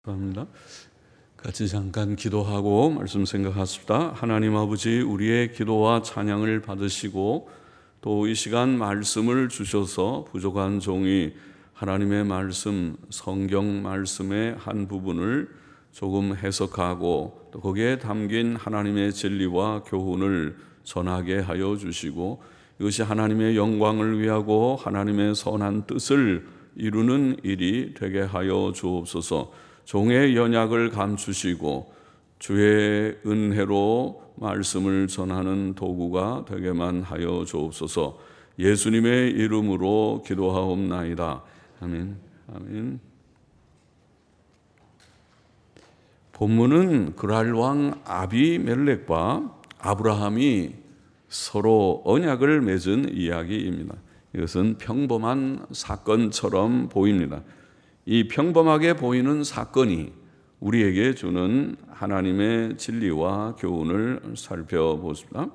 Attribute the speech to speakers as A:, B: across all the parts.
A: 감사합니다. 같이 잠깐 기도하고 말씀 생각하십시다. 하나님 아버지, 우리의 기도와 찬양을 받으시고 또 이 시간 말씀을 주셔서 부족한 종이 하나님의 말씀, 성경 말씀의 한 부분을 조금 해석하고 또 거기에 담긴 하나님의 진리와 교훈을 전하게 하여 주시고, 이것이 하나님의 영광을 위하고 하나님의 선한 뜻을 이루는 일이 되게 하여 주옵소서. 종의 연약을 감추시고 주의 은혜로 말씀을 전하는 도구가 되게만 하여 주옵소서. 예수님의 이름으로 기도하옵나이다. 아멘. 아멘. 본문은 그랄 왕 아비멜렉과 아브라함이 서로 언약을 맺은 이야기입니다. 이것은 평범한 사건처럼 보입니다. 이 평범하게 보이는 사건이 우리에게 주는 하나님의 진리와 교훈을 살펴보십니다.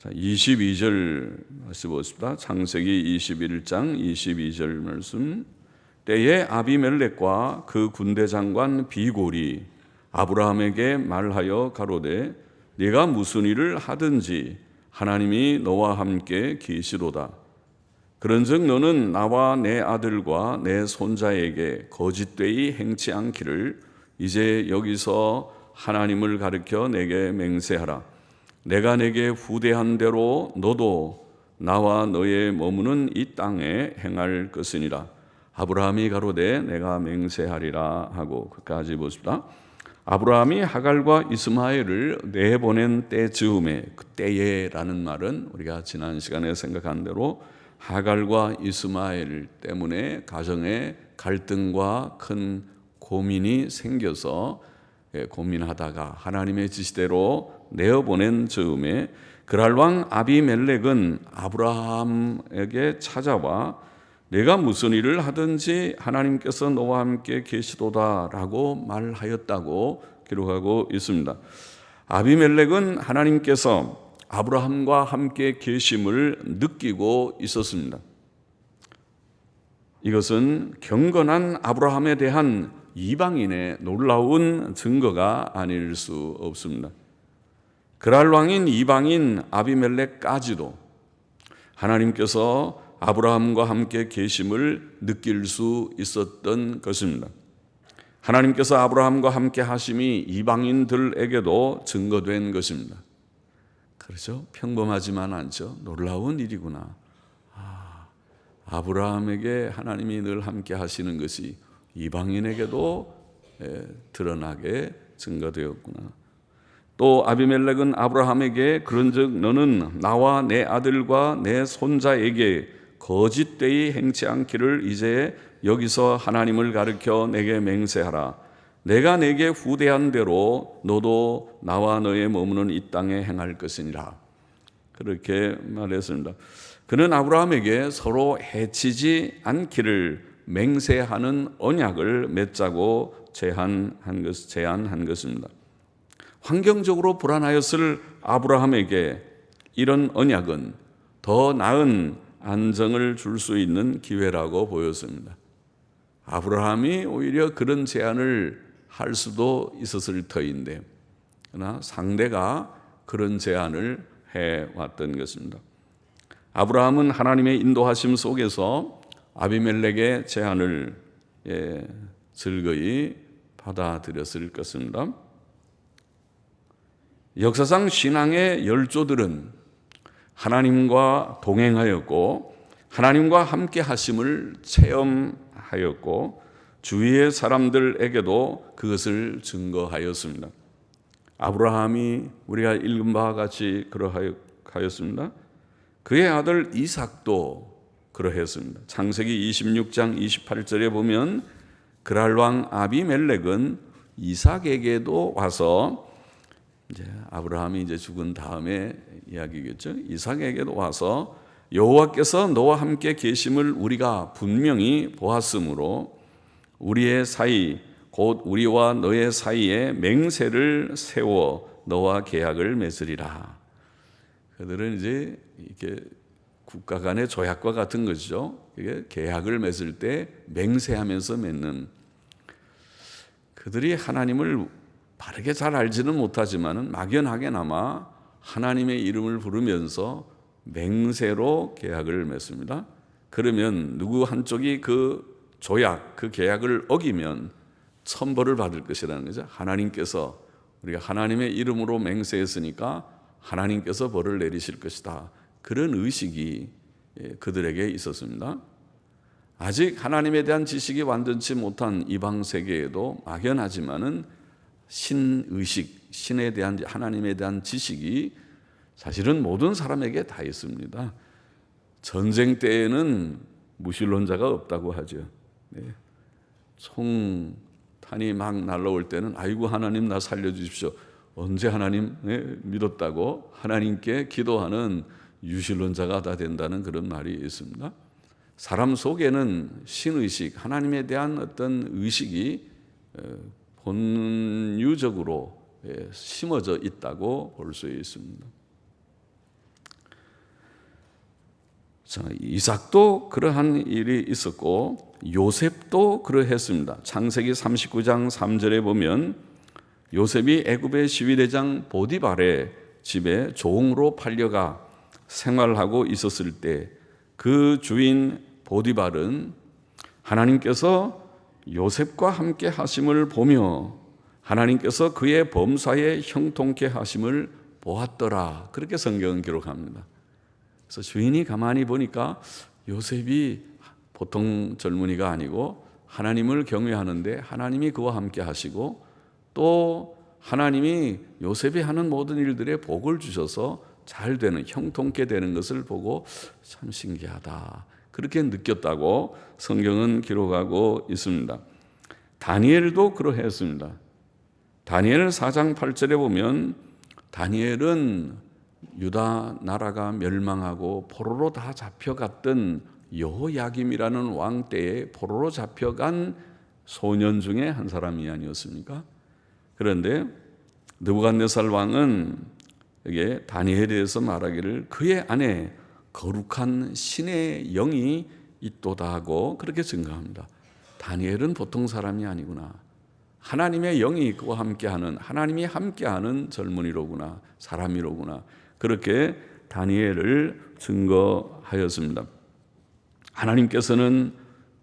A: 22절 다시 보십니다. 창세기 21장 22절 말씀. 때에 아비멜렉과 그 군대 장관 비골이 아브라함에게 말하여 가로되 네가 무슨 일을 하든지 하나님이 너와 함께 계시도다. 그런즉 너는 나와 내 아들과 내 손자에게 거짓되이 행치 않기를 이제 여기서 하나님을 가리켜 내게 맹세하라. 내가 내게 후대한 대로 너도 나와 너의 머무는 이 땅에 행할 것이니라. 아브라함이 가로되 내가 맹세하리라 하고, 끝까지 보십시다. 아브라함이 하갈과 이스마엘을 내보낸 때 즈음에, 그때에라는 말은 우리가 지난 시간에 생각한 대로 하갈과 이스마엘 때문에 가정에 갈등과 큰 고민이 생겨서 고민하다가 하나님의 지시대로 내어보낸 즈음에 그랄 왕 아비멜렉은 아브라함에게 찾아와 내가 무슨 일을 하든지 하나님께서 너와 함께 계시도다라고 말하였다고 기록하고 있습니다. 아비멜렉은 하나님께서 아브라함과 함께 계심을 느끼고 있었습니다. 이것은 경건한 아브라함에 대한 이방인의 놀라운 증거가 아닐 수 없습니다. 그랄 왕인 이방인 아비멜렉까지도 하나님께서 아브라함과 함께 계심을 느낄 수 있었던 것입니다. 하나님께서 아브라함과 함께 하심이 이방인들에게도 증거된 것입니다. 그렇죠? 평범하지만 않죠. 놀라운 일이구나. 아브라함에게 하나님이 늘 함께 하시는 것이 이방인에게도 드러나게 증거되었구나. 또 아비멜렉은 아브라함에게 그런즉 너는 나와 내 아들과 내 손자에게 거짓되이 행치 않기를 이제 여기서 하나님을 가리켜 내게 맹세하라. 내가 내게 후대한 대로 너도 나와 너의 머무는 이 땅에 행할 것이니라. 그렇게 말했습니다. 그는 아브라함에게 서로 해치지 않기를 맹세하는 언약을 맺자고 제안한 것입니다. 환경적으로 불안하였을 아브라함에게 이런 언약은 더 나은 안정을 줄 수 있는 기회라고 보였습니다. 아브라함이 오히려 그런 제안을 할 수도 있었을 터인데, 그러나 상대가 그런 제안을 해왔던 것입니다. 아브라함은 하나님의 인도하심 속에서 아비멜렉의 제안을 즐거이 받아들였을 것입니다. 역사상 신앙의 열조들은 하나님과 동행하였고 하나님과 함께 하심을 체험하였고 주위의 사람들에게도 그것을 증거하였습니다. 아브라함이 우리가 읽은 바와 같이 그러하였습니다. 그의 아들 이삭도 그러했습니다. 창세기 26장 28절에 보면 그랄 왕 아비멜렉은 이삭에게도 와서, 이제 아브라함이 이제 죽은 다음에 이야기겠죠. 이삭에게도 와서 여호와께서 너와 함께 계심을 우리가 분명히 보았으므로 우리의 사이 곧 우리와 너의 사이에 맹세를 세워 너와 계약을 맺으리라. 그들은 이제 이렇게 국가 간의 조약과 같은 것이죠. 이게 계약을 맺을 때 맹세하면서 맺는. 그들이 하나님을 바르게 잘 알지는 못하지만은 막연하게나마 하나님의 이름을 부르면서 맹세로 계약을 맺습니다. 그러면 누구 한쪽이 그 조약, 그 계약을 어기면 천벌을 받을 것이라는 거죠. 하나님께서 우리가 하나님의 이름으로 맹세했으니까 하나님께서 벌을 내리실 것이다. 그런 의식이 그들에게 있었습니다. 아직 하나님에 대한 지식이 완전치 못한 이방 세계에도 막연하지만은 신의식, 신에 대한, 하나님에 대한 지식이 사실은 모든 사람에게 다 있습니다. 전쟁 때에는 무신론자가 없다고 하죠. 총탄이 막 날라올 때는 아이고 하나님 나 살려주십시오. 언제 하나님 믿었다고 하나님께 기도하는 유신론자가 다 된다는 그런 말이 있습니다. 사람 속에는 신의식, 하나님에 대한 어떤 의식이 본유적으로 심어져 있다고 볼 수 있습니다. 자, 이삭도 그러한 일이 있었고 요셉도 그러했습니다. 창세기 39장 3절에 보면 요셉이 애굽의 시위대장 보디발의 집에 종으로 팔려가 생활하고 있었을 때 그 주인 보디발은 하나님께서 요셉과 함께 하심을 보며 하나님께서 그의 범사에 형통케 하심을 보았더라. 그렇게 성경은 기록합니다. 그래서 주인이 가만히 보니까 요셉이 보통 젊은이가 아니고 하나님을 경외하는데 하나님이 그와 함께 하시고 또 하나님이 요셉이 하는 모든 일들에 복을 주셔서 잘 되는, 형통케 되는 것을 보고 참 신기하다. 그렇게 느꼈다고 성경은 기록하고 있습니다. 다니엘도 그러했습니다. 다니엘 4장 8절에 보면 다니엘은 유다 나라가 멸망하고 포로로 다 잡혀갔던 여호야김이라는 왕 때에 포로로 잡혀간 소년 중에 한 사람이 아니었습니까? 그런데 느부갓네살 왕은 여기에 다니엘에 대해서 말하기를 그의 안에 거룩한 신의 영이 있도다 하고 그렇게 증거합니다. 다니엘은 보통 사람이 아니구나. 하나님의 영이 그와 함께하는, 하나님이 함께하는 젊은이로구나, 사람이로구나. 그렇게 다니엘을 증거하였습니다. 하나님께서는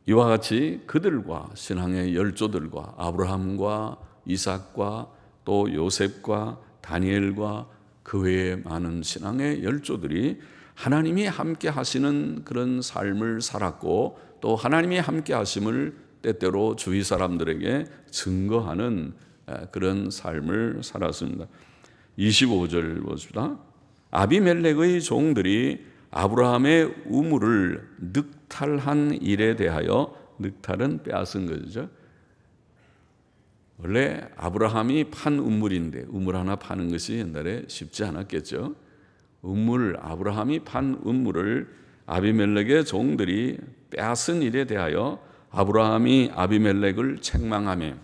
A: 이와 같이 그들과 신앙의 열조들과 아브라함과 이삭과 또 요셉과 다니엘과 그 외에 많은 신앙의 열조들이 하나님이 함께 하시는 그런 삶을 살았고 또 하나님이 함께 하심을 때때로 주위 사람들에게 증거하는 그런 삶을 살았습니다. 25절 보십시다. 아비멜렉의 종들이 아브라함의 우물을 늑탈한 일에 대하여, 늑탈은 빼앗은 거죠. 원래 아브라함이 판 우물인데 우물 하나 파는 것이 옛날에 쉽지 않았겠죠. 아브라함이 판 우물을 아비멜렉의 종들이 빼앗은 일에 대하여 아브라함이 아비멜렉을 책망하며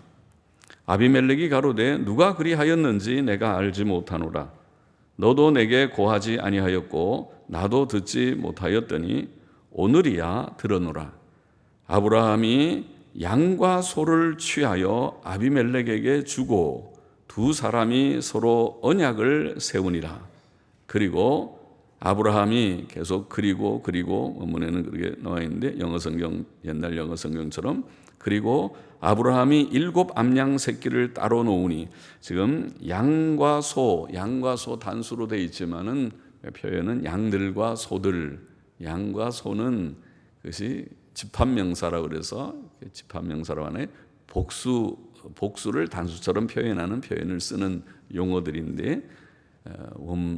A: 아비멜렉이 가로되 누가 그리하였는지 내가 알지 못하노라. 너도 내게 고하지 아니하였고 나도 듣지 못하였더니 오늘이야 들어노라. 아브라함이 양과 소를 취하여 아비멜렉에게 주고 두 사람이 서로 언약을 세우니라. 그리고 아브라함이 계속 그리고 원문에는 그렇게 나와 있는데 영어 성경, 옛날 영어 성경처럼 그리고 아브라함이 7 암양 새끼를 따로 놓으니, 지금 양과 소 단수로 되어 있지만은 표현은 양들과 소들, 양과 소는 그것이 집합명사라고 그래서 집합명사라고 하네. 복수를 단수처럼 표현하는 표현을 쓰는 용어들인데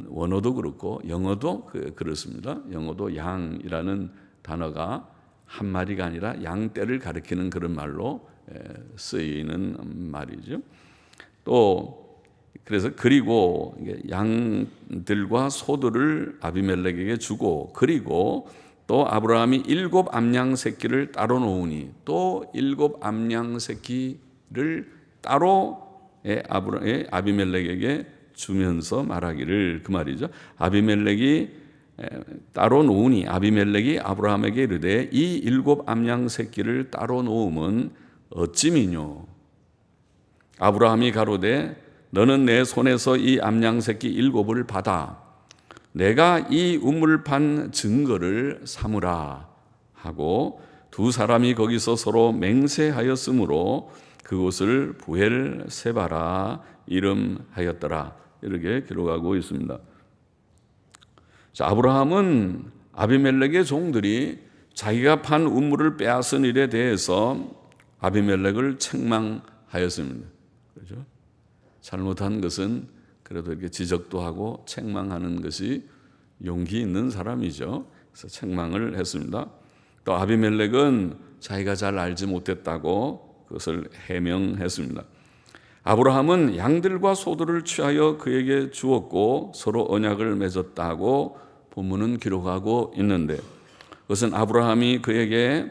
A: 원어도 그렇고 영어도 그렇습니다. 영어도 양이라는 단어가 한 마리가 아니라 양떼를 가리키는 그런 말로 쓰이는 말이죠. 또 그래서 그리고 양들과 소들을 아비멜렉에게 주고 그리고 또 아브라함이 7 암양 새끼를 따로 놓으니 또 7 암양 새끼를 따로 아비멜렉에게 주면서 말하기를, 그 말이죠. 아비멜렉이 따로 놓으니 아비멜렉이 아브라함에게 이르되 이 7 암양 새끼를 따로 놓음은 어찌미뇨. 아브라함이 가로되 너는 내 손에서 이 암양 새끼 7을 받아 내가 이 우물 판 증거를 삼으라 하고 두 사람이 거기서 서로 맹세하였으므로 그곳을 부엘세바라 이름하였더라. 이렇게 기록하고 있습니다. 자, 아브라함은 아비멜렉의 종들이 자기가 판 우물을 빼앗은 일에 대해서 아비멜렉을 책망하였습니다. 그렇죠? 잘못한 것은 그래도 이렇게 지적도 하고 책망하는 것이 용기 있는 사람이죠. 그래서 책망을 했습니다. 또 아비멜렉은 자기가 잘 알지 못했다고 그것을 해명했습니다. 아브라함은 양들과 소들을 취하여 그에게 주었고 서로 언약을 맺었다고 본문은 기록하고 있는데, 그것은 아브라함이 그에게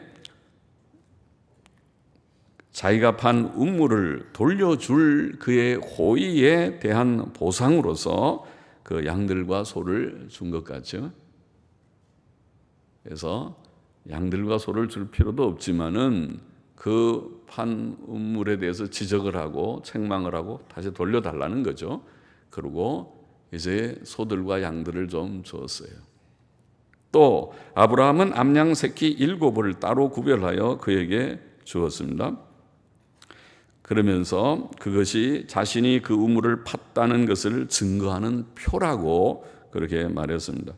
A: 자기가 판 우물을 돌려줄 그의 호의에 대한 보상으로서 그 양들과 소를 준 것 같죠. 그래서 양들과 소를 줄 필요도 없지만은 그 판 우물에 대해서 지적을 하고 책망을 하고 다시 돌려달라는 거죠. 그리고 이제 소들과 양들을 좀 주었어요. 또 아브라함은 암양 새끼 7을 따로 구별하여 그에게 주었습니다. 그러면서 그것이 자신이 그 우물을 팠다는 것을 증거하는 표라고 그렇게 말했습니다.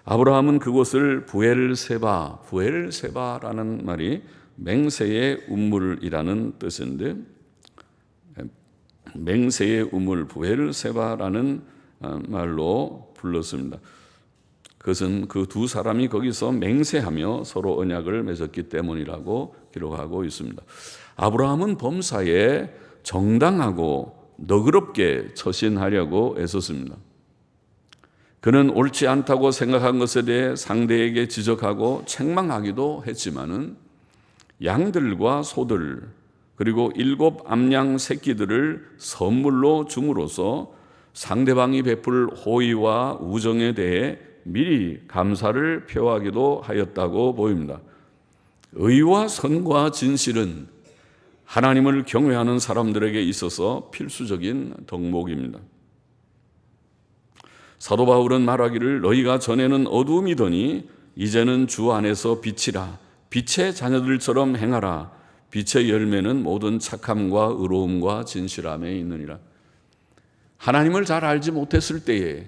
A: 아브라함은 그곳을 부엘세바라는 말이 맹세의 우물이라는 뜻인데, 맹세의 우물 부엘세바라는 말로 불렀습니다. 그것은 그 두 사람이 거기서 맹세하며 서로 언약을 맺었기 때문이라고 기록하고 있습니다. 아브라함은 범사에 정당하고 너그럽게 처신하려고 애썼습니다. 그는 옳지 않다고 생각한 것에 대해 상대에게 지적하고 책망하기도 했지만은 양들과 소들 그리고 7 암양 새끼들을 선물로 줌으로써 상대방이 베풀 호의와 우정에 대해 미리 감사를 표하기도 하였다고 보입니다. 의와 선과 진실은 하나님을 경외하는 사람들에게 있어서 필수적인 덕목입니다. 사도 바울은 말하기를 너희가 전에는 어두움이더니 이제는 주 안에서 빛이라. 빛의 자녀들처럼 행하라. 빛의 열매는 모든 착함과 의로움과 진실함에 있느니라. 하나님을 잘 알지 못했을 때에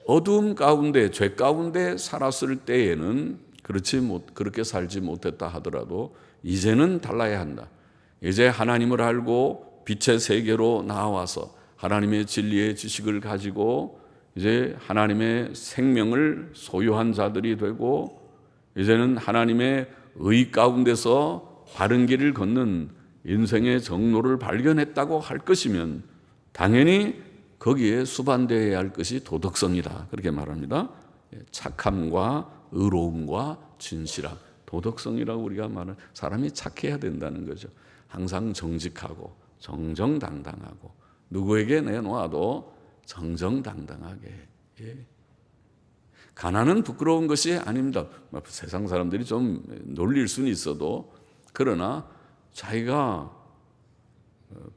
A: 어두움 가운데 죄 가운데 살았을 때에는 그렇게 살지 못했다 하더라도 이제는 달라야 한다. 이제 하나님을 알고 빛의 세계로 나와서 하나님의 진리의 지식을 가지고 이제 하나님의 생명을 소유한 자들이 되고 이제는 하나님의 의 가운데서 바른 길을 걷는 인생의 정로를 발견했다고 할 것이면 당연히 거기에 수반되어야 할 것이 도덕성이다. 그렇게 말합니다. 착함과 의로움과 진실함. 도덕성이라고 우리가 말하는 사람이 착해야 된다는 거죠. 항상 정직하고 정정당당하고 누구에게 내놓아도 정정당당하게. 가난은 부끄러운 것이 아닙니다. 세상 사람들이 좀 놀릴 수는 있어도 그러나 자기가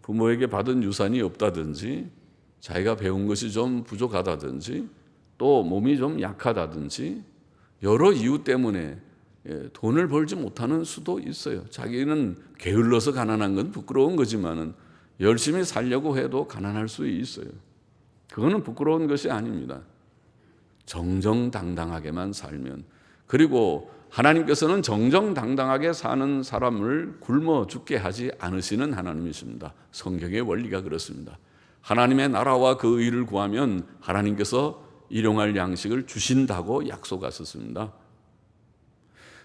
A: 부모에게 받은 유산이 없다든지 자기가 배운 것이 좀 부족하다든지 또 몸이 좀 약하다든지 여러 이유 때문에 돈을 벌지 못하는 수도 있어요. 자기는 게을러서 가난한 건 부끄러운 거지만은 열심히 살려고 해도 가난할 수 있어요. 그거는 부끄러운 것이 아닙니다. 정정당당하게만 살면. 그리고 하나님께서는 정정당당하게 사는 사람을 굶어 죽게 하지 않으시는 하나님이십니다. 성경의 원리가 그렇습니다. 하나님의 나라와 그 의를 구하면 하나님께서 일용할 양식을 주신다고 약속하셨습니다.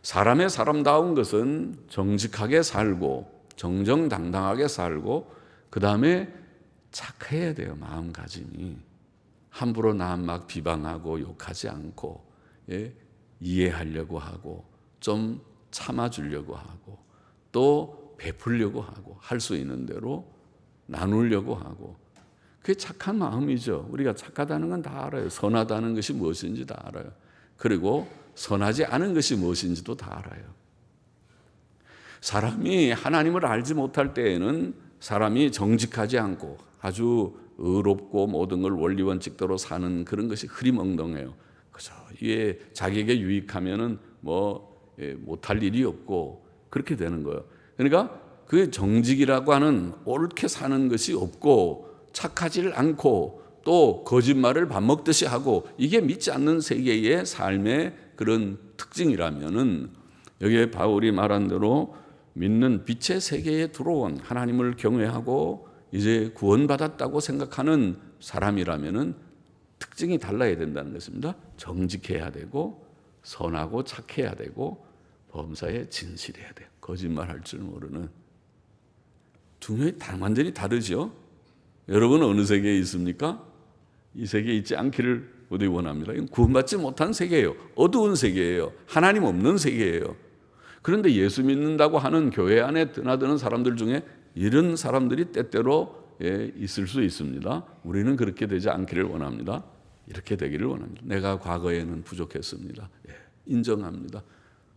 A: 사람의 사람다운 것은 정직하게 살고 정정당당하게 살고 그 다음에 착해야 돼요. 마음가짐이. 함부로 남 막 비방하고 욕하지 않고 이해하려고 하고 좀 참아주려고 하고 또 베풀려고 하고 할 수 있는 대로 나누려고 하고 그게 착한 마음이죠. 우리가 착하다는 건 다 알아요. 선하다는 것이 무엇인지 다 알아요. 그리고 선하지 않은 것이 무엇인지도 다 알아요. 사람이 하나님을 알지 못할 때에는 사람이 정직하지 않고 아주 의롭고 모든 걸 원리 원칙대로 사는 그런 것이 흐리멍덩해요. 그죠? 이게 자기에게 유익하면은 못할 일이 없고 그렇게 되는 거예요. 그러니까 그 정직이라고 하는 옳게 사는 것이 없고 착하지를 않고 또 거짓말을 밥 먹듯이 하고 이게 믿지 않는 세계의 삶의 그런 특징이라면은 여기에 바울이 말한 대로 믿는 빛의 세계에 들어온 하나님을 경외하고 이제 구원받았다고 생각하는 사람이라면은 특징이 달라야 된다는 것입니다. 정직해야 되고 선하고 착해야 되고 범사에 진실해야 돼요. 거짓말할 줄 모르는. 두 명이 완전히 다르죠. 여러분은 어느 세계에 있습니까? 이 세계에 있지 않기를 어디 원합니다. 이건 구원받지 못한 세계예요. 어두운 세계예요. 하나님 없는 세계예요. 그런데 예수 믿는다고 하는 교회 안에 드나드는 사람들 중에 이런 사람들이 때때로 있을 수 있습니다. 우리는 그렇게 되지 않기를 원합니다. 이렇게 되기를 원합니다. 내가 과거에는 부족했습니다. 인정합니다.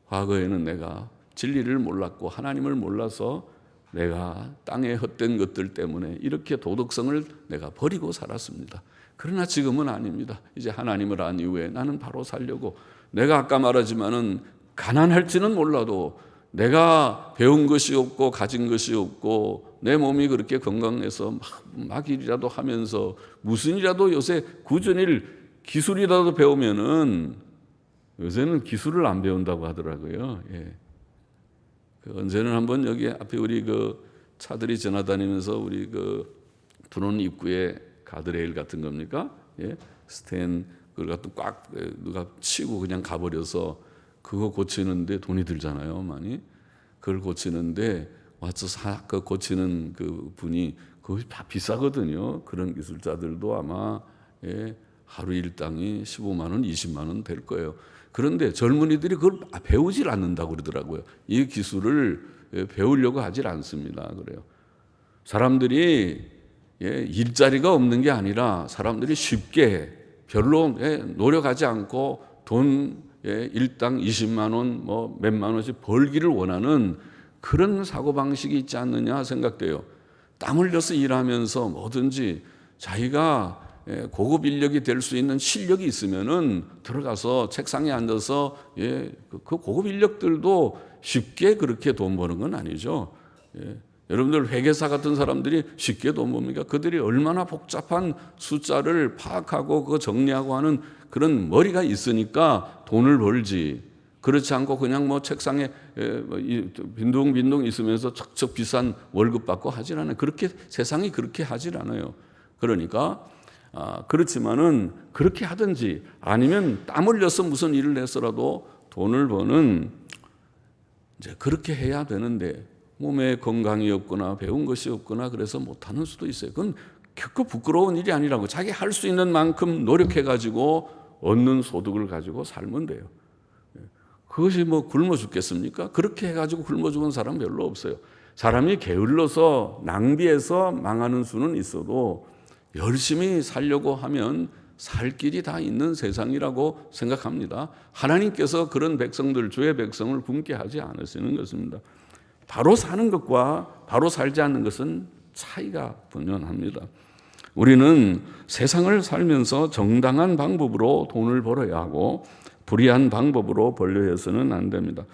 A: 과거에는 내가 진리를 몰랐고 하나님을 몰라서 내가 땅에 헛된 것들 때문에 이렇게 도덕성을 내가 버리고 살았습니다. 그러나 지금은 아닙니다. 이제 하나님을 안 이후에 나는 바로 살려고 내가 아까 말하지만은 가난할지는 몰라도 내가 배운 것이 없고 가진 것이 없고 내 몸이 그렇게 건강해서 막 일이라도 하면서 무슨 일이라도 요새 구전일 기술이라도 배우면은 요새는 기술을 안 배운다고 하더라고요. 언제는 한번 여기 앞에 우리 그 차들이 지나다니면서 우리 그 분원 입구에 가드레일 같은 겁니까? 스탠 그걸 갖다 꽉 누가 치고 그냥 가버려서 그거 고치는데 돈이 들잖아요, 많이. 그걸 고치는데 와서 그 고치는 그 분이 그것이 다 비싸거든요. 그런 기술자들도 아마 하루 일당이 15만 원, 20만 원 될 거예요. 그런데 젊은이들이 그걸 배우질 않는다고 그러더라고요. 이 기술을 배우려고 하질 않습니다. 그래요. 사람들이 일자리가 없는 게 아니라 사람들이 쉽게 별로 노력하지 않고 돈 일당 20만 원, 몇만 원씩 벌기를 원하는 그런 사고방식이 있지 않느냐 생각돼요. 땀 흘려서 일하면서 뭐든지 자기가 고급 인력이 될 수 있는 실력이 있으면은 들어가서 책상에 앉아서 그 고급 인력들도 쉽게 그렇게 돈 버는 건 아니죠. 여러분들 회계사 같은 사람들이 쉽게 돈 법니까? 그들이 얼마나 복잡한 숫자를 파악하고 그거 정리하고 하는 그런 머리가 있으니까 돈을 벌지. 그렇지 않고 그냥 책상에 빈둥빈둥 있으면서 척척 비싼 월급 받고 하질 않아요. 그렇게 세상이 그렇게 하질 않아요. 그러니까 그렇지만은 그렇게 하든지 아니면 땀 흘려서 무슨 일을 해서라도 돈을 버는 이제 그렇게 해야 되는데 몸에 건강이 없거나 배운 것이 없거나 그래서 못하는 수도 있어요. 그건 결코 부끄러운 일이 아니라고 자기 할 수 있는 만큼 노력해가지고 얻는 소득을 가지고 살면 돼요. 그것이 굶어 죽겠습니까? 그렇게 해가지고 굶어 죽은 사람 별로 없어요. 사람이 게을러서 낭비해서 망하는 수는 있어도 열심히 살려고 하면 살 길이 다 있는 세상이라고 생각합니다. 하나님께서 그런 백성들, 주의 백성을 굶게 하지 않으시는 것입니다. 바로 사는 것과 바로 살지 않는 것은 차이가 분명합니다. 우리는 세상을 살면서 정당한 방법으로 돈을 벌어야 하고 불의한 방법으로 벌려해서는 안 됩니다.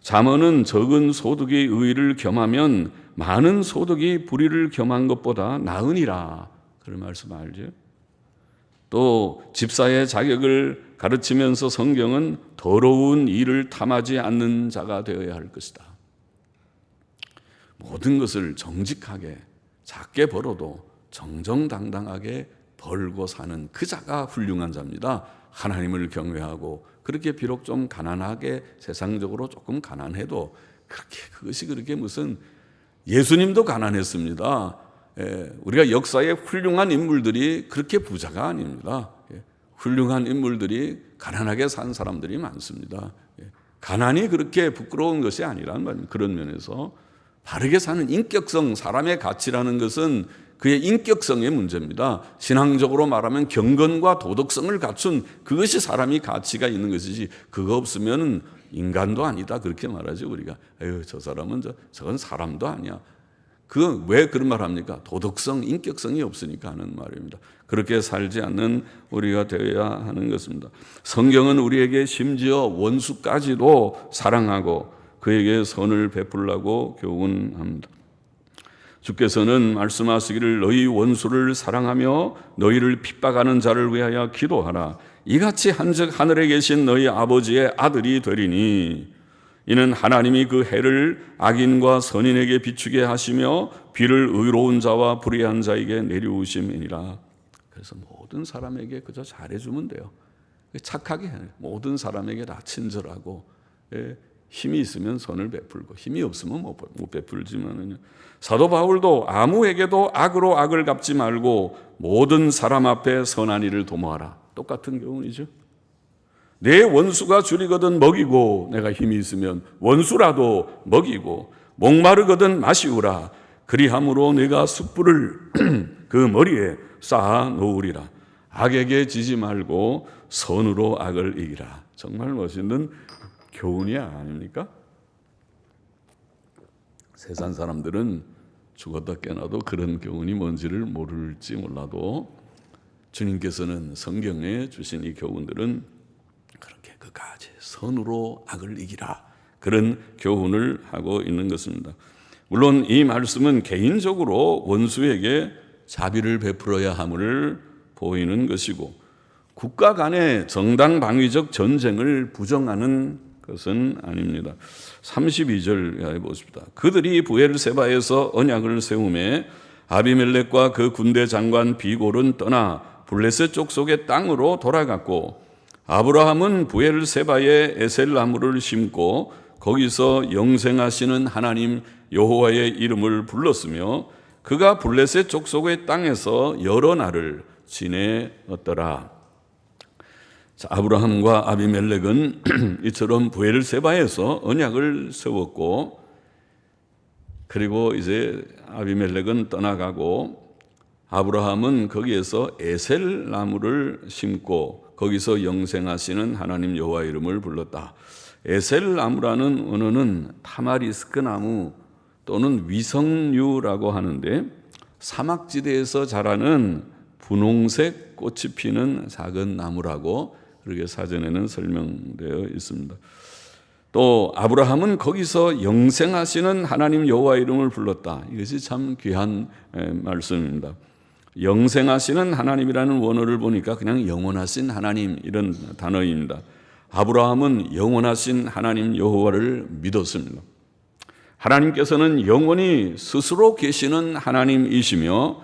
A: 잠언은 적은 소득이 의를 겸하면 많은 소득이 불의를 겸한 것보다 나으니라. 그런 말씀 알죠? 또 집사의 자격을 가르치면서 성경은 더러운 일을 탐하지 않는 자가 되어야 할 것이다. 모든 것을 정직하게 작게 벌어도 정정당당하게 벌고 사는 그 자가 훌륭한 자입니다. 하나님을 경외하고 그렇게 비록 좀 가난하게 세상적으로 조금 가난해도 그것이 그렇게 무슨 예수님도 가난했습니다. 우리가 역사의 훌륭한 인물들이 그렇게 부자가 아닙니다. 훌륭한 인물들이 가난하게 산 사람들이 많습니다. 가난이 그렇게 부끄러운 것이 아니란 말입니다. 그런 면에서 바르게 사는 인격성, 사람의 가치라는 것은 그의 인격성의 문제입니다. 신앙적으로 말하면 경건과 도덕성을 갖춘 그것이 사람이 가치가 있는 것이지 그거 없으면 인간도 아니다 그렇게 말하죠. 우리가 저 사람은 저건 사람도 아니야. 왜 그런 말 합니까? 도덕성, 인격성이 없으니까 하는 말입니다. 그렇게 살지 않는 우리가 되어야 하는 것입니다. 성경은 우리에게 심지어 원수까지도 사랑하고 그에게 선을 베풀라고 교훈합니다. 주께서는 말씀하시기를 너희 원수를 사랑하며 너희를 핍박하는 자를 위하여 기도하라. 이같이 한즉 하늘에 계신 너희 아버지의 아들이 되리니 이는 하나님이 그 해를 악인과 선인에게 비추게 하시며 비를 의로운 자와 불의한 자에게 내려오심이니라. 그래서 모든 사람에게 그저 잘해주면 돼요. 착하게 해요. 모든 사람에게 다 친절하고 힘이 있으면 선을 베풀고 힘이 없으면 못 베풀지만은요. 사도 바울도 아무에게도 악으로 악을 갚지 말고 모든 사람 앞에 선한 일을 도모하라. 똑같은 교훈이죠. 내 원수가 줄이거든 먹이고 내가 힘이 있으면 원수라도 먹이고 목마르거든 마시우라. 그리함으로 내가 숯불을 그 머리에 쌓아 놓으리라. 악에게 지지 말고 선으로 악을 이기라. 정말 멋있는 교훈이 아닙니까? 세상 사람들은 죽었다 깨어나도 그런 교훈이 뭔지를 모를지 몰라도 주님께서는 성경에 주신 이 교훈들은 그렇게 끝까지 선으로 악을 이기라, 그런 교훈을 하고 있는 것입니다. 물론 이 말씀은 개인적으로 원수에게 자비를 베풀어야 함을 보이는 것이고 국가 간의 정당방위적 전쟁을 부정하는 것은 아닙니다. 32절 보십니다. 그들이 브엘세바에서 언약을 세우매 아비멜렉과 그 군대 장관 비골은 떠나 블레셋 족속의 땅으로 돌아갔고 아브라함은 브엘세바에 에셀나무를 심고 거기서 영생하시는 하나님 여호와의 이름을 불렀으며 그가 블레셋 족속의 땅에서 여러 날을 지내었더라. 자, 아브라함과 아비멜렉은 이처럼 브엘세바에서 언약을 세웠고 그리고 이제 아비멜렉은 떠나가고 아브라함은 거기에서 에셀 나무를 심고 거기서 영생하시는 하나님 여호와 이름을 불렀다. 에셀 나무라는 언어는 타마리스크 나무 또는 위성류라고 하는데 사막지대에서 자라는 분홍색 꽃이 피는 작은 나무라고 그렇게 사전에는 설명되어 있습니다. 또 아브라함은 거기서 영생하시는 하나님 여호와 이름을 불렀다. 이것이 참 귀한 말씀입니다. 영생하시는 하나님이라는 원어를 보니까 그냥 영원하신 하나님 이런 단어입니다. 아브라함은 영원하신 하나님 여호와를 믿었습니다. 하나님께서는 영원히 스스로 계시는 하나님이시며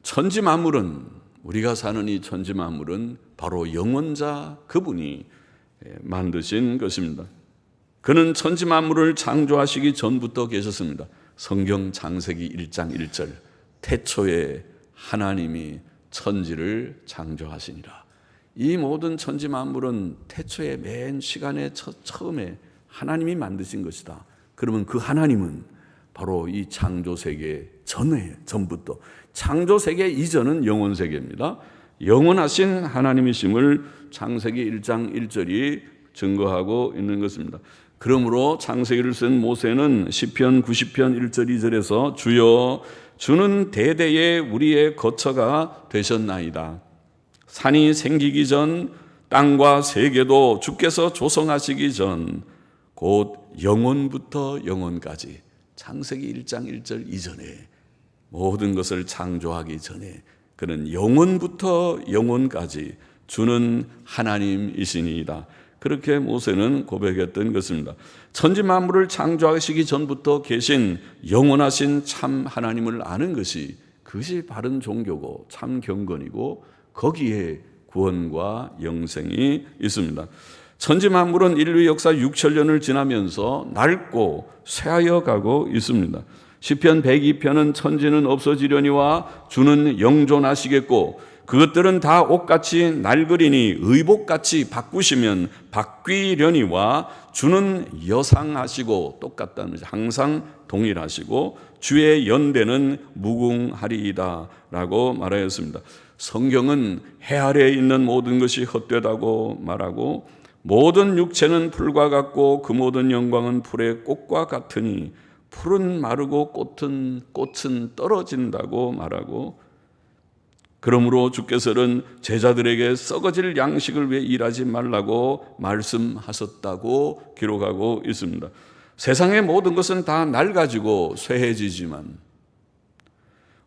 A: 천지 만물은, 우리가 사는 이 천지 만물은 바로 영원자 그분이 만드신 것입니다. 그는 천지 만물을 창조하시기 전부터 계셨습니다. 성경 창세기 1장 1절 태초에 하나님이 천지를 창조하시니라. 이 모든 천지 만물은 태초의 맨 시간의 처음에 하나님이 만드신 것이다. 그러면 그 하나님은 바로 이 창조세계 전부터, 창조세계 이전은 영원세계입니다. 영원하신 하나님이심을 창세기 1장 1절이 증거하고 있는 것입니다. 그러므로 창세기를 쓴 모세는 시편 90편 1절 2절에서 주여 주는 대대에 우리의 거처가 되셨나이다. 산이 생기기 전 땅과 세계도 주께서 조성하시기 전 곧 영원부터 영원까지, 창세기 1장 1절 이전에 모든 것을 창조하기 전에 그는 영원부터 영원까지 주는 하나님이시니이다. 그렇게 모세는 고백했던 것입니다. 천지 만물을 창조하시기 전부터 계신 영원하신 참 하나님을 아는 그것이 바른 종교고 참 경건이고 거기에 구원과 영생이 있습니다. 천지 만물은 인류 역사 6천년을 지나면서 낡고 쇠하여 가고 있습니다. 시편 102편은 천지는 없어지려니와 주는 영존하시겠고 그것들은 다 옷같이 낡으리니 의복같이 바꾸시면 바뀌려니와 주는 여상하시고, 똑같다는 항상 동일하시고 주의 연대는 무궁하리이다 라고 말하였습니다. 성경은 해 아래에 있는 모든 것이 헛되다고 말하고 모든 육체는 풀과 같고 그 모든 영광은 풀의 꽃과 같으니 풀은 마르고 꽃은 떨어진다고 말하고, 그러므로 주께서는 제자들에게 썩어질 양식을 위해 일하지 말라고 말씀하셨다고 기록하고 있습니다. 세상의 모든 것은 다 낡아지고 쇠해지지만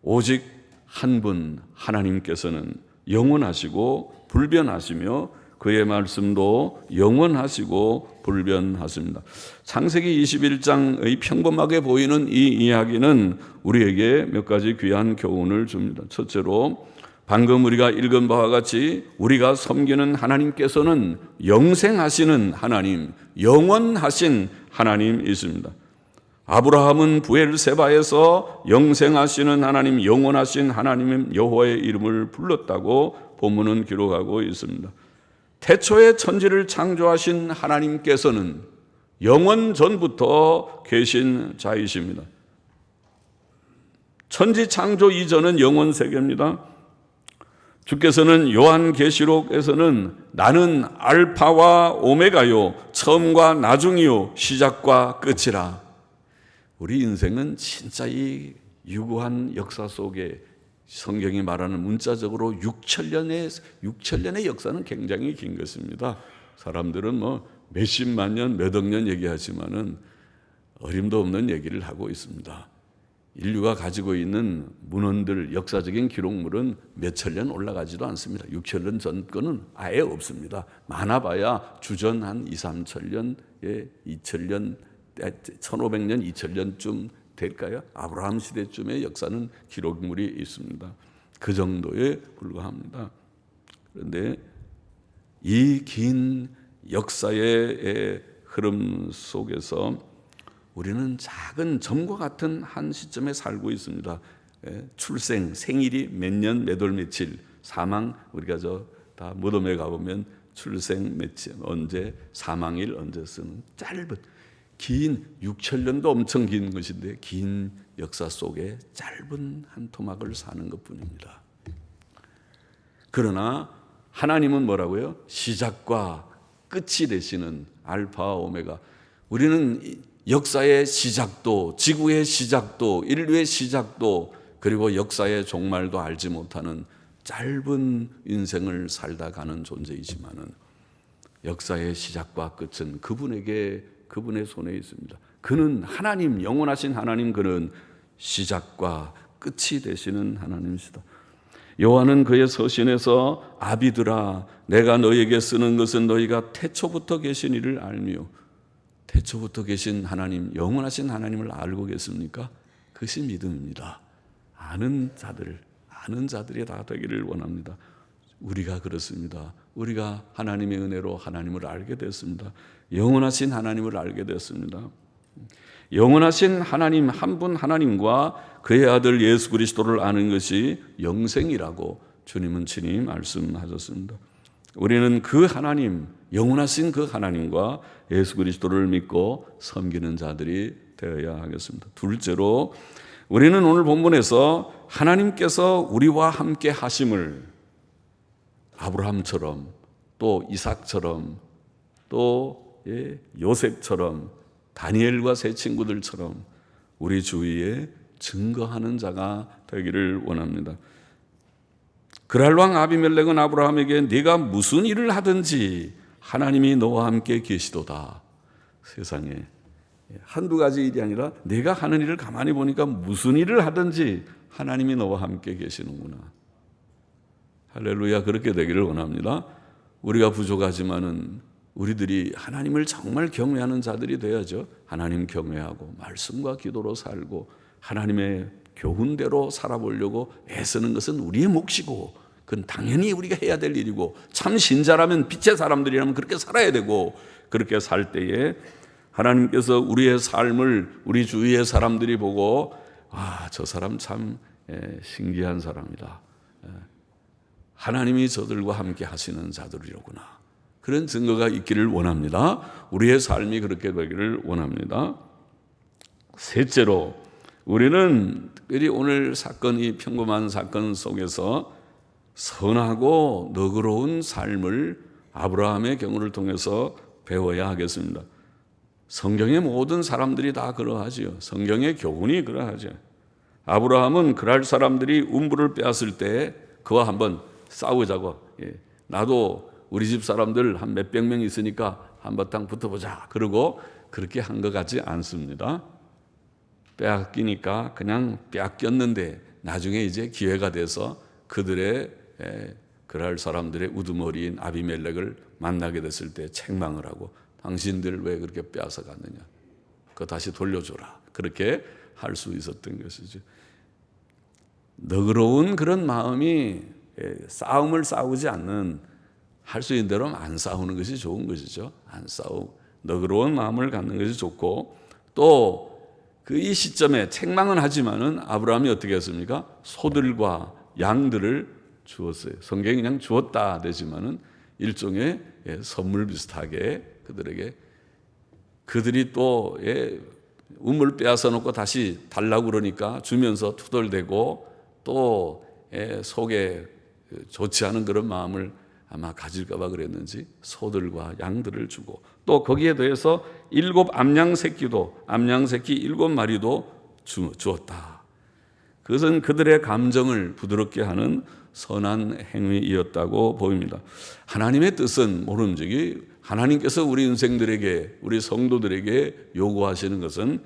A: 오직 한 분 하나님께서는 영원하시고 불변하시며 그의 말씀도 영원하시고 불변하십니다. 창세기 21장의 평범하게 보이는 이 이야기는 우리에게 몇 가지 귀한 교훈을 줍니다. 첫째로 방금 우리가 읽은 바와 같이 우리가 섬기는 하나님께서는 영생하시는 하나님, 영원하신 하나님이십니다. 아브라함은 부엘세바에서 영생하시는 하나님, 영원하신 하나님 여호와의 이름을 불렀다고 본문은 기록하고 있습니다. 태초에 천지를 창조하신 하나님께서는 영원 전부터 계신 자이십니다. 천지 창조 이전은 영원 세계입니다. 주께서는 요한계시록에서는 나는 알파와 오메가요, 처음과 나중이요, 시작과 끝이라. 우리 인생은 진짜 이 유구한 역사 속에 성경이 말하는 문자적으로 6천년의 역사는 굉장히 긴 것입니다. 사람들은 뭐 몇십만 년, 몇 억 년 얘기하지만은 어림도 없는 얘기를 하고 있습니다. 인류가 가지고 있는 문헌들, 역사적인 기록물은 몇천 년 올라가지도 않습니다. 6천 년 전 거는 아예 없습니다. 많아봐야 주전 한 2, 3천 년에 2천 년, 1500년, 2000년쯤 될까요? 아브라함 시대쯤의 역사는 기록물이 있습니다. 그 정도에 불과합니다. 그런데 이 긴 역사의 흐름 속에서 우리는 작은 점과 같은 한 시점에 살고 있습니다. 출생, 생일이 몇 년, 몇 월, 며칠, 사망, 우리가 다 무덤에 가보면 출생 며칠, 언제, 사망일 언제 쓰는 짧은, 긴 6천년도 엄청 긴 것인데 긴 역사 속에 짧은 한 토막을 사는 것뿐입니다. 그러나 하나님은 뭐라고요? 시작과 끝이 되시는 알파와 오메가. 우리는 역사의 시작도, 지구의 시작도, 인류의 시작도, 그리고 역사의 종말도 알지 못하는 짧은 인생을 살다 가는 존재이지만은 역사의 시작과 끝은 그분의 손에 있습니다. 그는 하나님, 영원하신 하나님, 그는 시작과 끝이 되시는 하나님이시다. 요한은 그의 서신에서 아비들아, 내가 너에게 쓰는 것은 너희가 태초부터 계신 이를 알미요. 태초부터 계신 하나님, 영원하신 하나님을 알고 계십니까? 그것이 믿음입니다. 아는 자들이 다 되기를 원합니다. 우리가 그렇습니다. 우리가 하나님의 은혜로 하나님을 알게 됐습니다. 영원하신 하나님을 알게 됐습니다. 영원하신 하나님, 한 분 하나님과 그의 아들 예수 그리스도를 아는 것이 영생이라고 주님은 친히 말씀하셨습니다. 우리는 그 하나님, 영원하신 그 하나님과 예수 그리스도를 믿고 섬기는 자들이 되어야 하겠습니다. 둘째로, 우리는 오늘 본문에서 하나님께서 우리와 함께 하심을 아브라함처럼, 또 이삭처럼, 또 요셉처럼, 다니엘과 세 친구들처럼 우리 주위에 증거하는 자가 되기를 원합니다. 그랄왕 아비멜렉은 아브라함에게 네가 무슨 일을 하든지 하나님이 너와 함께 계시도다. 세상에 한두 가지 일이 아니라 내가 하는 일을 가만히 보니까 무슨 일을 하든지 하나님이 너와 함께 계시는구나. 할렐루야. 그렇게 되기를 원합니다. 우리가 부족하지만은 우리들이 하나님을 정말 경외하는 자들이 돼야죠. 하나님 경외하고 말씀과 기도로 살고 하나님의 교훈대로 살아보려고 애쓰는 것은 우리의 몫이고, 그건 당연히 우리가 해야 될 일이고, 참 신자라면, 빛의 사람들이라면 그렇게 살아야 되고, 그렇게 살 때에 하나님께서 우리의 삶을 우리 주위의 사람들이 보고 저 사람 참 신기한 사람이다. 하나님이 저들과 함께 하시는 자들이로구나. 그런 증거가 있기를 원합니다. 우리의 삶이 그렇게 되기를 원합니다. 셋째로, 우리는 특별히 오늘 사건이 평범한 사건 속에서 선하고 너그러운 삶을 아브라함의 경우를 통해서 배워야 하겠습니다. 성경의 모든 사람들이 다 그러하지요. 성경의 교훈이 그러하죠. 아브라함은 그랄 사람들이 음부를 빼앗을 때 그와 한번 싸우자고, 나도 우리 집 사람들 한 몇백 명 있으니까 한바탕 붙어보자, 그러고 그렇게 한 것 같지 않습니다. 빼앗기니까 그냥 빼앗겼는데 나중에 이제 기회가 돼서 그들의 그랄 사람들의 우두머리인 아비멜렉을 만나게 됐을 때 책망을 하고, 당신들 왜 그렇게 빼앗아 갔느냐, 그거 다시 돌려줘라, 그렇게 할 수 있었던 것이죠. 너그러운 그런 마음이 싸움을 싸우지 않는, 할 수 있는 대로 안 싸우는 것이 좋은 것이죠. 안 싸우고 너그러운 마음을 갖는 것이 좋고, 또 그 이 시점에 책망은 하지만은 아브라함이 어떻게 했습니까? 소들과 양들을 주었어요. 성경이 그냥 주었다 되지만은 일종의 선물 비슷하게 그들에게, 그들이 또 우물 빼앗아 놓고 다시 달라고 그러니까 주면서 투덜대고 또 속에 좋지 않은 그런 마음을 아마 가질까 봐 그랬는지 소들과 양들을 주고, 또 거기에 더해서 7 암양 새끼 7마리도 주었다. 그것은 그들의 감정을 부드럽게 하는 선한 행위이었다고 보입니다. 하나님의 뜻은 모름지기 하나님께서 우리 인생들에게, 우리 성도들에게 요구하시는 것은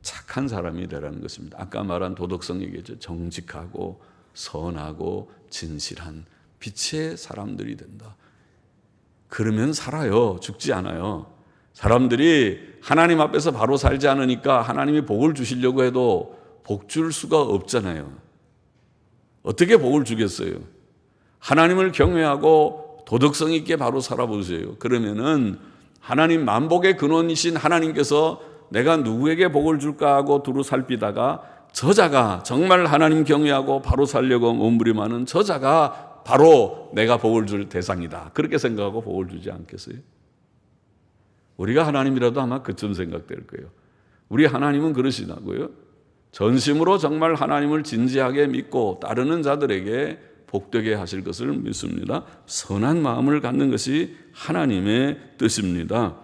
A: 착한 사람이 되라는 것입니다. 아까 말한 도덕성 얘기했죠. 정직하고 선하고 진실한 빛의 사람들이 된다. 그러면 살아요. 죽지 않아요. 사람들이 하나님 앞에서 바로 살지 않으니까 하나님이 복을 주시려고 해도 복 줄 수가 없잖아요. 어떻게 복을 주겠어요? 하나님을 경외하고 도덕성 있게 바로 살아보세요. 그러면은 하나님 만복의 근원이신 하나님께서 내가 누구에게 복을 줄까 하고 두루 살피다가 저자가, 정말 하나님 경외하고 바로 살려고 몸부림하는 저자가 바로 내가 복을 줄 대상이다, 그렇게 생각하고 복을 주지 않겠어요? 우리가 하나님이라도 아마 그쯤 생각될 거예요. 우리 하나님은 그러시다고요. 전심으로 정말 하나님을 진지하게 믿고 따르는 자들에게 복되게 하실 것을 믿습니다. 선한 마음을 갖는 것이 하나님의 뜻입니다.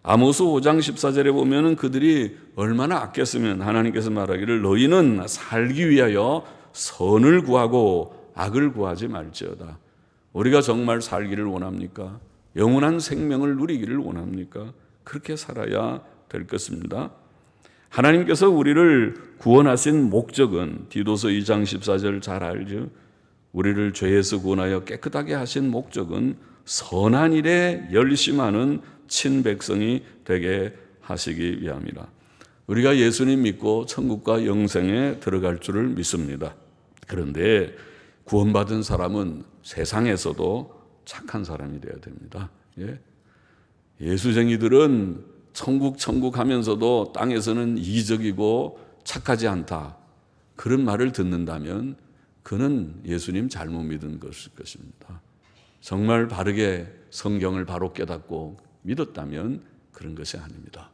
A: 아모스 5장 14절에 보면은 그들이 얼마나 악했으면 하나님께서 말하기를 너희는 살기 위하여 선을 구하고 악을 구하지 말지어다. 우리가 정말 살기를 원합니까? 영원한 생명을 누리기를 원합니까? 그렇게 살아야 될 것입니다. 하나님께서 우리를 구원하신 목적은 디도서 2장 14절 잘 알죠. 우리를 죄에서 구원하여 깨끗하게 하신 목적은 선한 일에 열심하는 친백성이 되게 하시기 위함이라. 우리가 예수님 믿고 천국과 영생에 들어갈 줄을 믿습니다. 그런데 구원받은 사람은 세상에서도 착한 사람이 되어야 됩니다. 예수쟁이들은 천국 하면서도 땅에서는 이기적이고 착하지 않다, 그런 말을 듣는다면 그는 예수님 잘못 믿은 것일 것입니다. 정말 바르게 성경을 바로 깨닫고 믿었다면 그런 것이 아닙니다.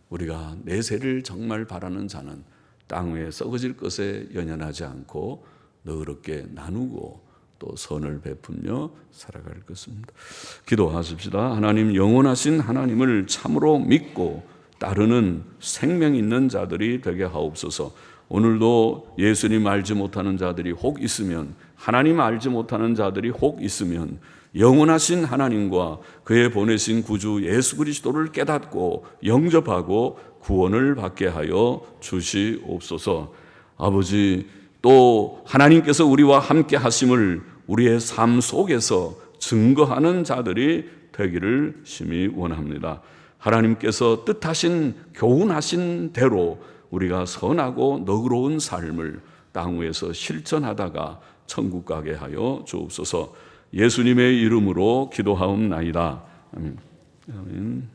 A: 우리가 내세를 정말 바라는 자는 땅 위에 썩어질 것에 연연하지 않고 너그럽게 나누고 또 선을 베풀며 살아갈 것입니다. 기도하십시다. 하나님, 영원하신 하나님을 참으로 믿고 따르는 생명 있는 자들이 되게 하옵소서. 오늘도 예수님 알지 못하는 자들이 혹 있으면, 하나님 알지 못하는 자들이 혹 있으면 영원하신 하나님과 그의 보내신 구주 예수 그리스도를 깨닫고 영접하고 구원을 받게 하여 주시옵소서. 아버지, 또 하나님께서 우리와 함께 하심을 우리의 삶 속에서 증거하는 자들이 되기를 심히 원합니다. 하나님께서 뜻하신, 교훈하신 대로 우리가 선하고 너그러운 삶을 땅 위에서 실천하다가 천국 가게 하여 주옵소서. 예수님의 이름으로 기도하옵나이다. 아멘.